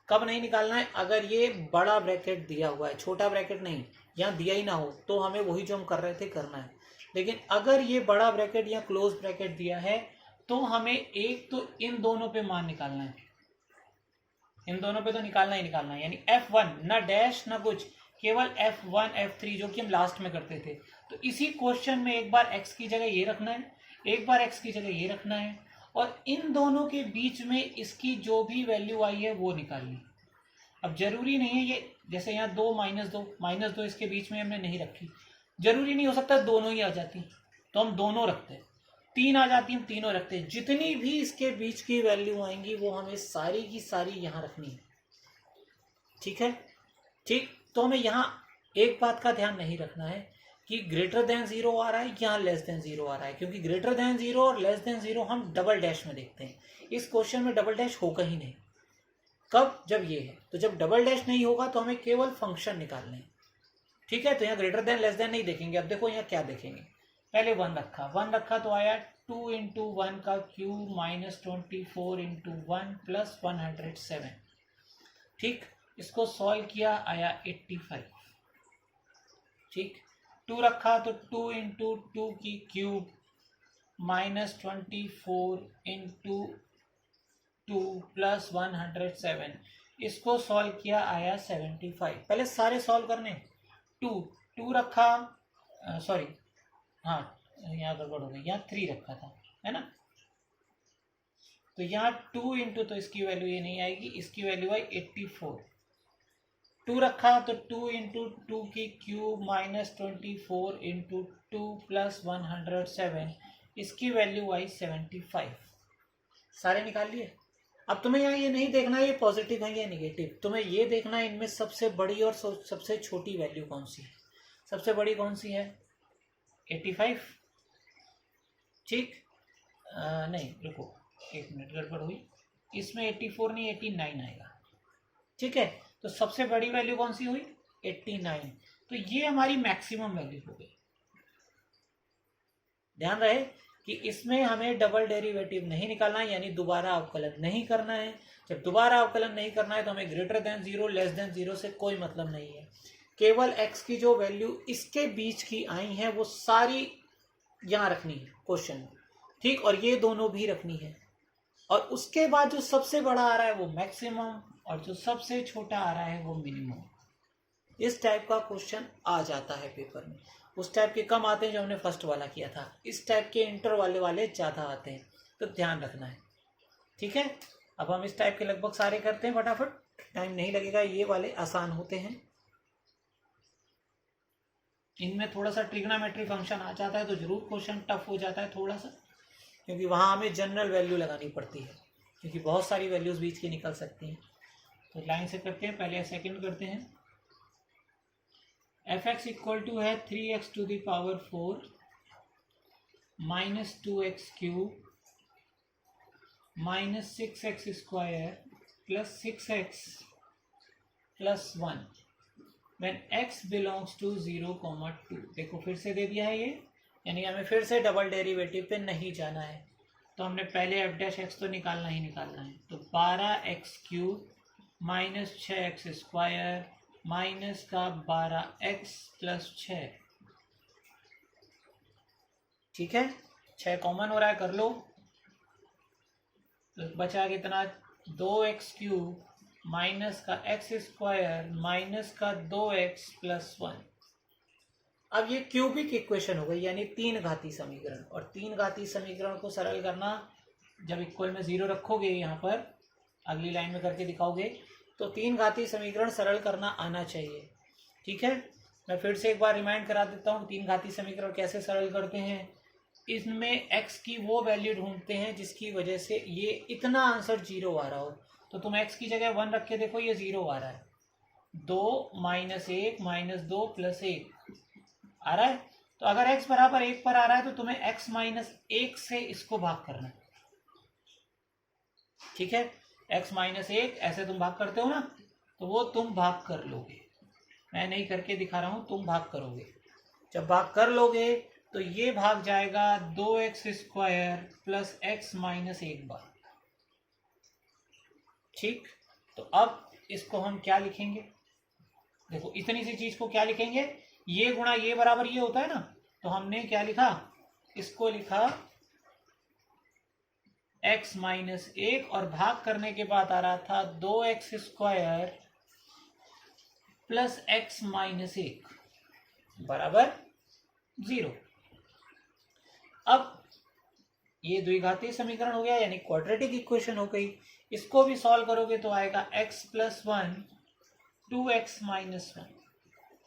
कब नहीं निकालना है, अगर ये बड़ा ब्रैकेट दिया हुआ है, छोटा ब्रैकेट नहीं, यहाँ दिया ही ना हो तो हमें वही जो हम कर रहे थे करना है। लेकिन अगर ये बड़ा ब्रैकेट या क्लोज ब्रैकेट दिया है तो हमें एक तो इन दोनों पे मान निकालना है, इन दोनों पे तो निकालना ही निकालना है। यानी f1, ना डैश ना कुछ, केवल f1 f3 जो कि हम लास्ट में करते थे। तो इसी क्वेश्चन में एक बार x की जगह ये रखना है, एक बार x की जगह ये रखना है, और इन दोनों के बीच में इसकी जो भी वैल्यू आई है वो निकालनी। अब जरूरी नहीं है ये, जैसे यहाँ 2 -2 -2 इसके बीच में हमने नहीं रखी, जरूरी नहीं हो सकता दोनों ही आ जाती तो हम दोनों रखते, 3 आ जाती हम तीनों रखते। जितनी भी इसके बीच की वैल्यू आएंगी वो हमें सारी की सारी यहाँ रखनी है, ठीक है, ठीक। तो हमें यहाँ एक बात का ध्यान नहीं रखना है कि ग्रेटर देन 0 आ रहा है या लेस देन 0 आ रहा है, क्योंकि ग्रेटर देन 0 और लेस देन 0 हम डबल डैश में देखते हैं। इस क्वेश्चन में डबल डैश होगा ही नहीं। कब, जब ये है, तो जब डबल डैश नहीं होगा तो हमें केवल फंक्शन निकालने हैं, ठीक है। तो यहाँ ग्रेटर देन लेस देन नहीं देखेंगे। अब देखो यहाँ क्या देखेंगे, पहले 1 रखा तो आया 2 × 1 का क्यूब माइनस 24 × 1 प्लस 107, ठीक। इसको सॉल्व किया आया 85, ठीक। 2 रखा तो 2 × 2 की क्यूब माइनस 24 × 2 प्लस 107, इसको सॉल्व किया आया 75। पहले सारे सॉल्व करने, 2 रखा, सॉरी हाँ यहाँ गड़बड़ हो गई, यहाँ 3 रखा था, है ना। तो यहाँ 2 × तो इसकी वैल्यू ये नहीं आएगी, इसकी वैल्यू आई 84। 2 रखा तो 2 × 2 की क्यूब माइनस 24 × 2 प्लस 107, इसकी वैल्यू आई 75। सारे निकाल लिए। अब तुम्हें यहाँ ये नहीं देखना है ये पॉजिटिव है या नेगेटिव, तुम्हें ये देखना है इनमें सबसे बड़ी और सबसे छोटी वैल्यू कौन सी है। सबसे बड़ी कौन सी है, 85, ठीक। नहीं रुको, एक मिनट, गड़बड़ हुई, इसमें 84 नहीं 89 आएगा, ठीक है। तो सबसे बड़ी वैल्यू कौन सी हुई, 89। तो ये हमारी मैक्सिमम वैल्यू हो गई। ध्यान रहे कि इसमें हमें डबल डेरिवेटिव नहीं निकालना है, यानी दोबारा अवकलन नहीं करना है। जब दोबारा अवकलन नहीं करना है तो हमें ग्रेटर देन 0 लेस देन 0 से कोई मतलब नहीं है। केवल x की जो वैल्यू इसके बीच की आई है वो सारी यहाँ रखनी है क्वेश्चन में, ठीक। और ये दोनों भी रखनी है, और उसके बाद जो सबसे बड़ा आ रहा है वो मैक्सिमम, और जो सबसे छोटा आ रहा है वो मिनिमम। इस टाइप का क्वेश्चन आ जाता है पेपर में। उस टाइप के कम आते हैं जो हमने फर्स्ट वाला किया था, इस टाइप के इंटर वाले ज़्यादा आते हैं, तो ध्यान रखना है, ठीक है। अब हम इस टाइप के लगभग सारे करते हैं फटाफट, टाइम नहीं लगेगा, ये वाले आसान होते हैं। इनमें थोड़ा सा ट्रिग्नोमेट्री फंक्शन आ जाता है तो जरूर क्वेश्चन टफ हो जाता है थोड़ा सा, क्योंकि वहाँ हमें जनरल वैल्यू लगानी पड़ती है, क्योंकि बहुत सारी वैल्यूज बीच की निकल सकती हैं। तो लाइन से करते हैं, पहले सेकंड करते हैं। f(x) इक्वल टू है 3x⁴ minus 2x³ minus 6x² plus 6x plus 1 when x belongs to 0, 2। देखो फिर से दे दिया है ये, यानी हमें फिर से डबल डेरिवेटिव पे नहीं जाना है। तो हमने पहले f' तो निकालना ही निकालना है। तो 12x³ माइनस 6x² माइनस का 12x प्लस 6। ठीक है, 6 कॉमन हो रहा है, कर लो। तो बचा कितना, 2x³ माइनस का x² माइनस का 2x प्लस 1। अब ये क्यूबिक इक्वेशन हो गई, यानी 3 घाती समीकरण। और 3 घाती समीकरण को सरल करना, जब इक्वल में 0 रखोगे, यहाँ पर अगली लाइन में करके दिखाओगे, तो 3 घाती समीकरण सरल करना आना चाहिए। ठीक है, मैं फिर से एक बार रिमाइंड करा देता हूँ 3 घाती समीकरण कैसे सरल करते हैं। इसमें x की वो वैल्यू ढूंढते हैं जिसकी वजह से ये इतना आंसर 0 आ रहा हो। तो तुम x की जगह 1 रख के देखो, ये 0 आ रहा है। 2 माइनस 1 माइनस 2 प्लस 1 आ रहा है। तो अगर x बराबर 1 पर आ रहा है तो तुम्हें x माइनस 1 से इसको भाग करना है। ठीक है, x माइनस 1 ऐसे तुम भाग करते हो ना, तो वो तुम भाग कर लोगे। मैं नहीं करके दिखा रहा हूं, तुम भाग करोगे। जब भाग कर लोगे तो ये भाग जाएगा 2x² प्लस x माइनस 1 बार। ठीक, तो अब इसको हम क्या लिखेंगे, देखो इतनी सी चीज को क्या लिखेंगे, ये गुणा ये बराबर ये होता है ना। तो हमने क्या लिखा, इसको लिखा x माइनस 1 और भाग करने के बाद आ रहा था 2x² प्लस x माइनस 1 बराबर 0। अब ये द्विघाती समीकरण हो गया, यानी क्वाड्रेटिक इक्वेशन हो गई। इसको भी सॉल्व करोगे तो आएगा x प्लस 1 2x माइनस 1।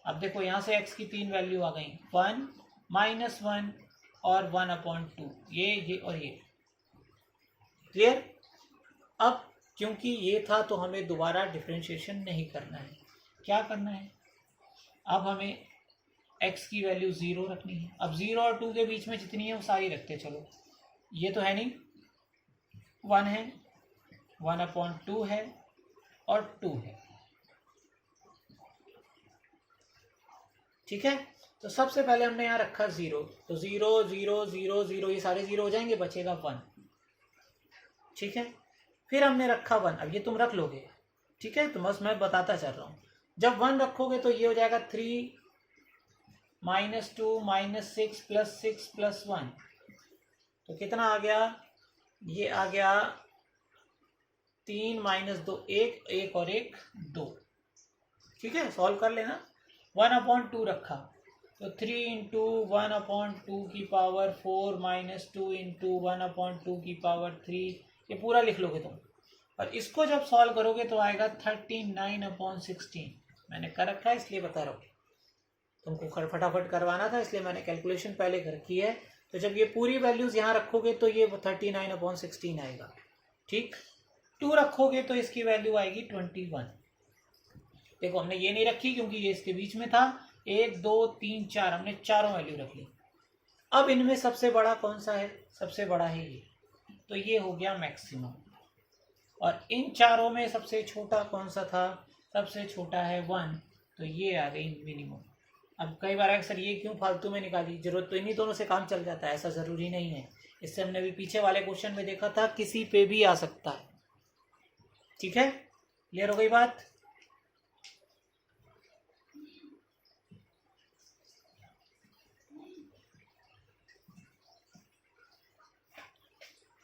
अब देखो यहां से x की 3 वैल्यू आ गई, 1 माइनस 1 और 1/2, ये और ये। क्लियर। अब क्योंकि ये था तो हमें दोबारा डिफरेंशिएशन नहीं करना है। क्या करना है, अब हमें x की वैल्यू 0 रखनी है। अब 0 और 2 के बीच में जितनी है वो सारी रखते चलो। ये तो है नहीं, 1 है, 1/2 है और 2 है। ठीक है, तो सबसे पहले हमने यहाँ रखा 0, तो 0 0 0 0 ये सारे 0 हो जाएंगे, बचेगा 1। ठीक है, फिर हमने रखा 1। अब ये तुम रख लोगे, ठीक है, तो बस मैं बताता चल रहा हूँ। जब 1 रखोगे तो ये हो जाएगा 3 माइनस 2 माइनस 6 प्लस 6 प्लस 1। तो कितना आ गया, ये आ गया 3 माइनस 2 1, 1 और 1 2। ठीक है, सॉल्व कर लेना। 1/2 रखा तो 3 इंटू 1/2 की पावर 4 माइनस 2 इंटू 1/2 की पावर 3, ये पूरा लिख लोगे तुम। और इसको जब सॉल्व करोगे तो आएगा 39/16। मैंने कर रखा है इसलिए बता रहा हूँ, तुमको फटाफट करवाना था इसलिए मैंने कैलकुलेशन पहले कर की है। तो जब ये पूरी वैल्यूज यहाँ रखोगे तो ये 39/16 आएगा। ठीक, 2 रखोगे तो इसकी वैल्यू आएगी 21। देखो हमने ये नहीं रखी क्योंकि ये इसके बीच में था, 1 2 3 4 हमने चारों वैल्यू रख ली। अब इनमें सबसे बड़ा कौन सा है, सबसे बड़ा है ये, तो ये हो गया मैक्सिमम। और इन चारों में सबसे छोटा कौन सा था, सबसे छोटा है 1, तो ये आ गई मिनिमम। अब कई बार अक्सर ये क्यों फालतू में निकाली, जरूरत तो इन्हीं दोनों से काम चल जाता है, ऐसा ज़रूरी नहीं है। इससे हमने भी पीछे वाले क्वेश्चन में देखा था, किसी पे भी आ सकता है। ठीक है, क्लियर हो गई बात।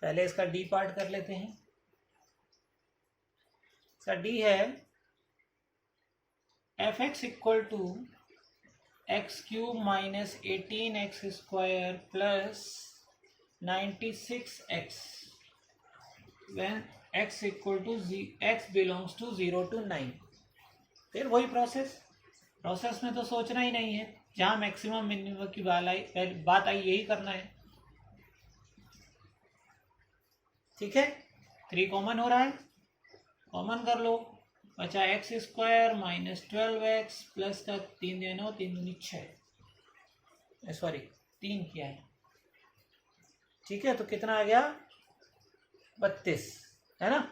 पहले इसका डी पार्ट कर लेते हैं। इसका डी है f(x) equal to x³ minus 18x² plus 96x when x equal to x belongs to 0 to 9। फिर वही प्रोसेस में तो सोचना ही नहीं है, जहाँ मैक्सिमम मिनिमम की बात आई यही करना है। ठीक है, 3 कॉमन हो रहा है, कॉमन कर लो, बचा x² माइनस 12x प्लस का 3 देना 3 दूनी 6, सॉरी 3 किया है। ठीक है, तो कितना आ गया 32 है ना।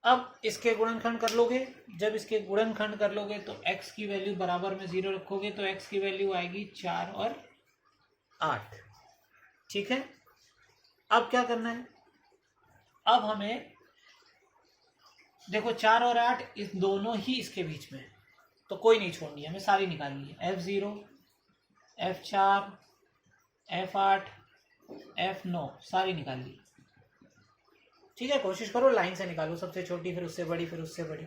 अब इसके गुणनखंड कर लोगे, जब इसके गुणनखंड कर लोगे तो x की वैल्यू बराबर में 0 रखोगे तो x की वैल्यू आएगी 4 और 8। ठीक है, अब क्या करना है, अब हमें देखो 4 और 8 इस दोनों ही इसके बीच में, तो कोई नहीं छोड़नी है, हमें सारी निकालनी है। F0, F4, F8, F9 सारी निकाल ली। ठीक है, कोशिश करो लाइन से निकालो, सबसे छोटी फिर उससे बड़ी फिर उससे बड़ी।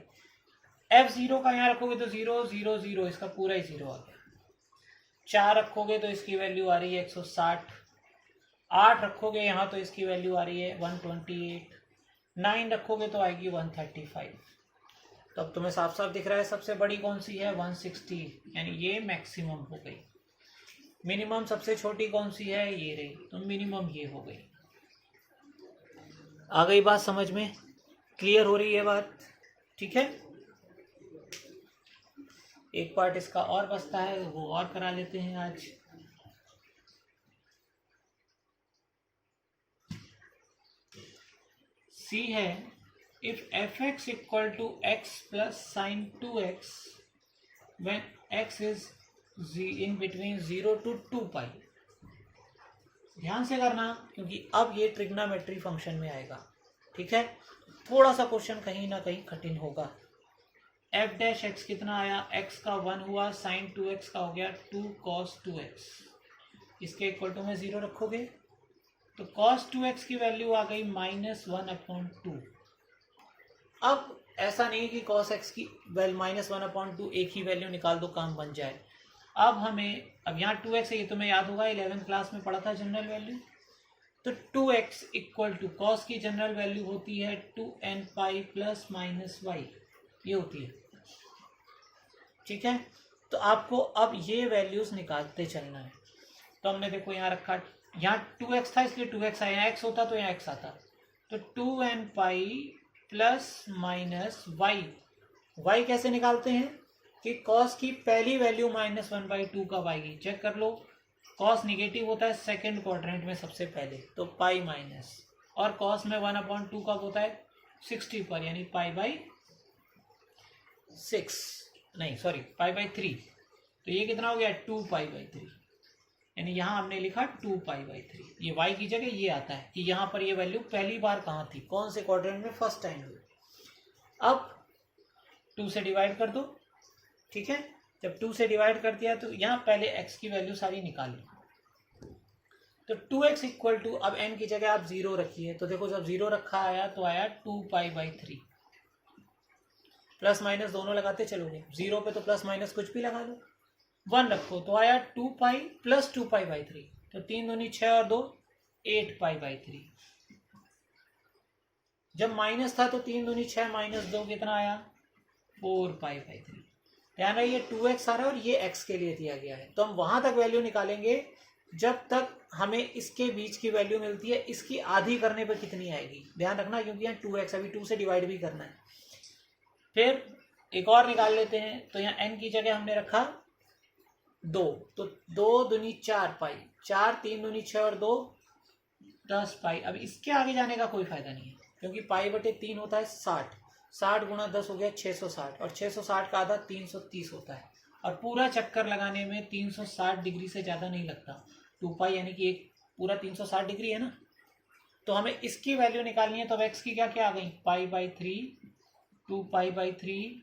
F0 का यहाँ रखोगे तो 0 0 0, इसका पूरा ही 0 आ गया। 4 रखोगे तो इसकी वैल्यू आ रही है 160। 8 रखोगे यहाँ तो इसकी वैल्यू आ रही है 128। 9 रखोगे तो आएगी 135। तो अब तुम्हें साफ साफ दिख रहा है सबसे बड़ी कौन सी है, 160, यानी ये मैक्सिमम हो गई। मिनिमम सबसे छोटी कौन सी है, ये रही, तो मिनिमम ये हो गई। आ गई बात समझ में, क्लियर हो रही है बात। ठीक है, एक पार्ट इसका और बचता है, वो और करा लेते हैं आज। सी है, if fx equal to x plus sine 2x when x is in between 0 to 2 pi. ध्यान से करना क्योंकि अब ये ट्रिग्नोमेट्री फंक्शन में आएगा। ठीक है, थोड़ा सा क्वेश्चन कहीं ना कहीं कठिन होगा। एफ डैश एक्स कितना आया, x का 1 हुआ, साइन 2x का हो गया 2 cos 2x। इसके इक्वल टू में 0 रखोगे तो cos 2x की वैल्यू आ गई -1/2। अब ऐसा नहीं कि cos x की -1/2 एक ही वैल्यू निकाल दो काम बन जाए। अब हमें, अब यहाँ 2x है, ये तुम्हें याद होगा 11th क्लास में पढ़ा था जनरल वैल्यू। तो 2x इक्वल टू कॉस की जनरल वैल्यू होती है 2n pi plus minus Y, ये होती है। ठीक है, तो आपको अब ये वैल्यूज निकालते चलना है। तो हमने देखो यहाँ रखा, यहाँ 2x था इसलिए 2x आया, यहाँ x होता तो यहाँ x आता, तो 2n pi plus minus Y. Y कैसे निकालते हैं कि कॉस की पहली वैल्यू -1/2 कब आएगी, चेक कर लो। कॉस निगेटिव होता है सेकंड क्वाड्रेंट में सबसे पहले, तो पाई माइनस, और कॉस में 1/2 कब होता है 60 पर, यानी पाई/6, नहीं सॉरी पाई/3। तो ये कितना हो गया 2 पाई/3, यानी यहाँ हमने लिखा 2 पाई/3। ये y की जगह ये आता है कि यहाँ पर ये वैल्यू पहली बार कहाँ थी, कौन से क्वाड्रेंट में, फर्स्ट टाइम हुई। अब 2 से डिवाइड कर दो। ठीक है, जब 2 से डिवाइड कर दिया तो यहाँ पहले x की वैल्यू सारी निकाली, तो 2x इक्वल टू, अब n की जगह आप 0 रखिए, तो देखो जब 0 रखा आया तो आया 2 पाई/3। प्लस माइनस दोनों लगाते चलोगे, 0 पे तो प्लस माइनस कुछ भी लगा दो। 1 रखो तो आया 2 पाई प्लस 2 पाई/3, तो 3 दूनी 6 और 2 8 पाई/3। जब माइनस था तो 3 दूनी 6 माइनस 2 कितना आया 4 पाई/3। ध्यान रहे ये 2x आ रहा है और ये x के लिए दिया गया है, तो हम वहां तक वैल्यू निकालेंगे जब तक हमें इसके बीच की वैल्यू मिलती है, इसकी आधी करने पर कितनी आएगी, ध्यान रखना, क्योंकि यहाँ 2x अभी 2 से डिवाइड भी करना है। फिर एक और निकाल लेते हैं, तो यहाँ n की जगह हमने रखा 2, तो 2 दूनी 4 पाई, 4 3 दूनी 6 और 2 10 पाई। अब इसके आगे जाने का कोई फायदा नहीं है क्योंकि पाई/3 होता है 60, 60 गुणा 10 हो गया 660, और 660 का आधा 330 होता है, और पूरा चक्कर लगाने में 360 डिग्री से ज़्यादा नहीं लगता। 2 पाई यानी कि एक पूरा 360 डिग्री है ना, तो हमें इसकी वैल्यू निकालनी है। तो अब x की क्या क्या आ गई, पाई/3, 2 पाई/3,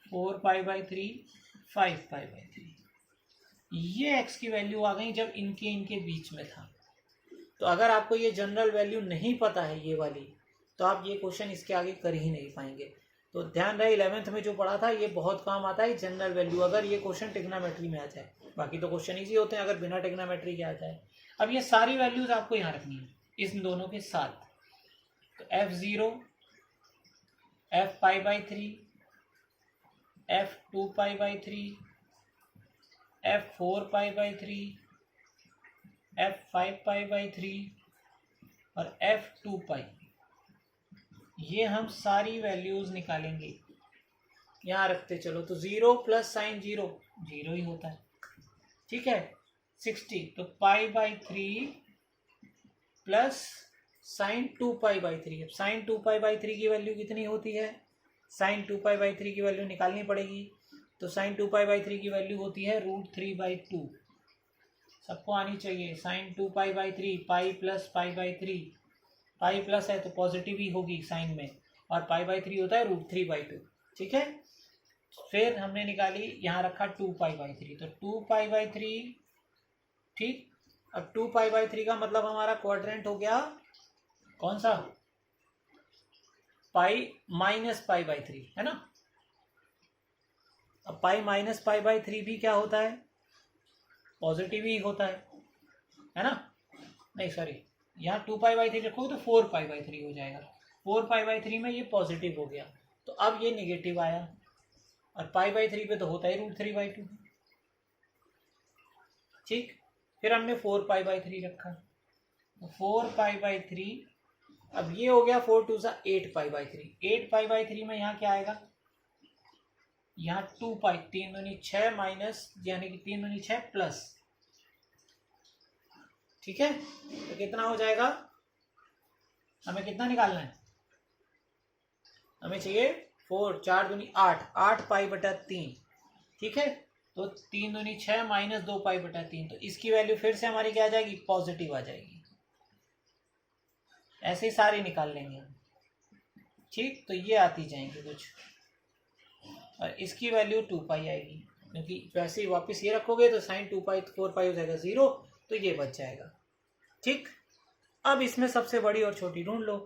4 पाई/3, 5 पाई/3। ये x की वैल्यू आ गई जब इनके बीच में था। तो अगर आपको ये जनरल वैल्यू नहीं पता है ये वाली, तो आप ये क्वेश्चन इसके आगे कर ही नहीं पाएंगे। तो ध्यान रहे 11th में जो पढ़ा था ये बहुत काम आता है जनरल वैल्यू, अगर ये क्वेश्चन ट्रिग्नोमेट्री में आ जाए। बाकी तो क्वेश्चन इजी होते हैं अगर बिना ट्रिग्नोमेट्री के आ जाए। अब ये सारी वैल्यूज आपको यहाँ रखनी है इन दोनों के साथ। तो F0, F पाई/3, F2 पाई/3, F4 पाई/3, F5 पाई/3 और F2 पाई। ये हम सारी वैल्यूज निकालेंगे, यहाँ रखते चलो। तो 0 प्लस साइन 0 0 ही होता है। ठीक है, 60, तो π/3 प्लस साइन 2π/3। अब साइन 2π/3 की वैल्यू कितनी होती है? साइन 2π/3 की वैल्यू निकालनी पड़ेगी। तो साइन 2π/3 की वैल्यू होती है √3/2। सबको आनी चाहिए। Sine 2π/3, pi plus π/3, pi plus है तो पॉजिटिव ही होगी साइन में, और π/3 होता है √3/2। ठीक है, फिर हमने निकाली, यहाँ रखा 2π/3, तो 2π/3। ठीक, अब 2π/3 का मतलब हमारा क्वाड्रेंट हो गया कौन सा? पाई माइनस π/3, है ना। अब पाई माइनस π/3 भी क्या होता है? पॉजिटिव ही होता है ना। नहीं सॉरी, यहाँ 2π/3 रखोगे तो 4π/3 हो जाएगा। 4π/3 में ये पॉजिटिव हो गया, तो अब ये नेगेटिव आया, और π/3 पे तो होता है √3/2। ठीक, फिर हमने 4π/3 रखा, 4π/3। अब ये हो गया 4 2 8π/3। 8π/3 में यहाँ क्या आएगा? यहाँ 2π, 3 दूनी 6 माइनस, यानी कि 3 दूनी 6 प्लस। ठीक है, तो कितना हो जाएगा? हमें कितना निकालना है? हमें चाहिए 4, 4 दूनी 8, 8π/3। ठीक है, तो 3 दूनी 6 माइनस 2π/3, तो इसकी वैल्यू फिर से हमारी क्या आ जाएगी? पॉजिटिव आ जाएगी। ऐसे ही सारे निकाल लेंगे हम। ठीक, तो ये आती जाएंगे कुछ, और इसकी वैल्यू 2π आएगी, क्योंकि वैसे ही वापस ये रखोगे तो साइन 2π 4π हो जाएगा 0, तो ये बच जाएगा। ठीक, अब इसमें सबसे बड़ी और छोटी ढूंढ लो।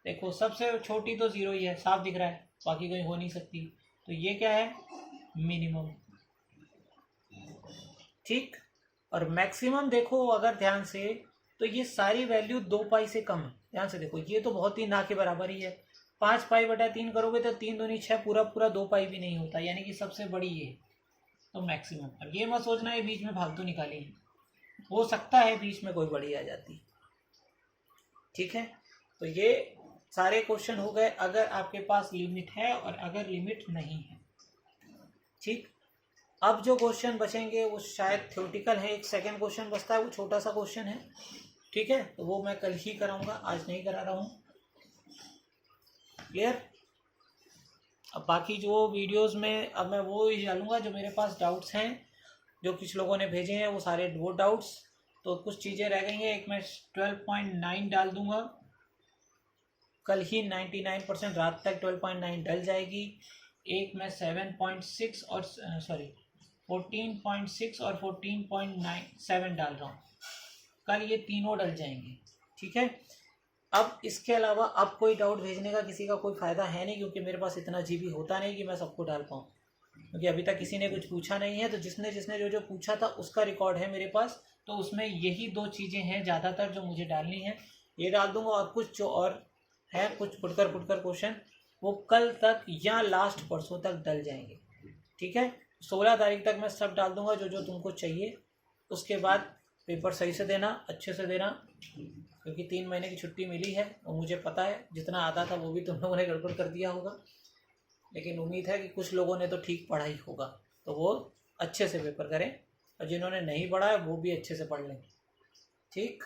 देखो सबसे छोटी तो 0 ही है, साफ दिख रहा है, बाकी कोई हो नहीं सकती, तो ये क्या है? मिनिमम। ठीक, और मैक्सिमम देखो अगर ध्यान से, तो ये सारी वैल्यू 2π से कम है। ध्यान से देखो, ये तो बहुत ही ना के बराबर ही है। 5π/3 करोगे तो 3 दूनी 6, पूरा पूरा 2π भी नहीं होता, यानी कि सबसे बड़ी ये, तो मैक्सिमम। अब ये मत सोचना है बीच में फालतू निकाली, हो सकता है बीच में कोई बड़ी आ जाती। ठीक है, तो ये सारे क्वेश्चन हो गए अगर आपके पास लिमिट है और अगर लिमिट नहीं है। ठीक, अब जो क्वेश्चन बचेंगे वो शायद थ्योरेटिकल है। एक सेकंड क्वेश्चन बचता है, वो छोटा सा क्वेश्चन है। ठीक है, तो वो मैं कल ही कराऊंगा, आज नहीं करा रहा हूँ। क्लियर? अब बाकी जो वीडियोस में अब मैं वो ही डालूंगा जो मेरे पास डाउट्स हैं, जो कुछ लोगों ने भेजे हैं, वो सारे वो डाउट्स। तो कुछ चीज़ें रह गई हैं, एक मैं 12.9 डाल दूंगा कल ही, 99% रात तक 12.9 डल जाएगी। एक मैं 7.6 और 14.6 और 14.97 डाल रहा हूँ, कल ये तीनों डल जाएंगे। ठीक है, अब इसके अलावा अब कोई डाउट भेजने का किसी का कोई फ़ायदा है नहीं, क्योंकि मेरे पास इतना जीबी होता नहीं कि मैं सबको डाल पाऊँ, क्योंकि अभी तक किसी ने कुछ पूछा नहीं है। तो जिसने जिसने जो जो पूछा था उसका रिकॉर्ड है मेरे पास, तो उसमें यही 2 चीज़ें हैं ज़्यादातर जो मुझे डालनी है, ये डाल दूंगा। और कुछ जो और है, कुछ फुटकर क्वेश्चन, वो कल तक या लास्ट परसों तक डल जाएंगे। ठीक है, 16 तारीख तक मैं सब डाल दूंगा जो जो तुमको चाहिए। उसके बाद पेपर सही से देना, अच्छे से देना, क्योंकि 3 महीने की छुट्टी मिली है और मुझे पता है जितना आता था वो भी तुम लोगों ने गड़बड़ कर दिया होगा, लेकिन उम्मीद है कि कुछ लोगों ने तो ठीक पढ़ा ही होगा, तो वो अच्छे से पेपर करें, और जिन्होंने नहीं पढ़ा है वो भी अच्छे से पढ़ लें। ठीक।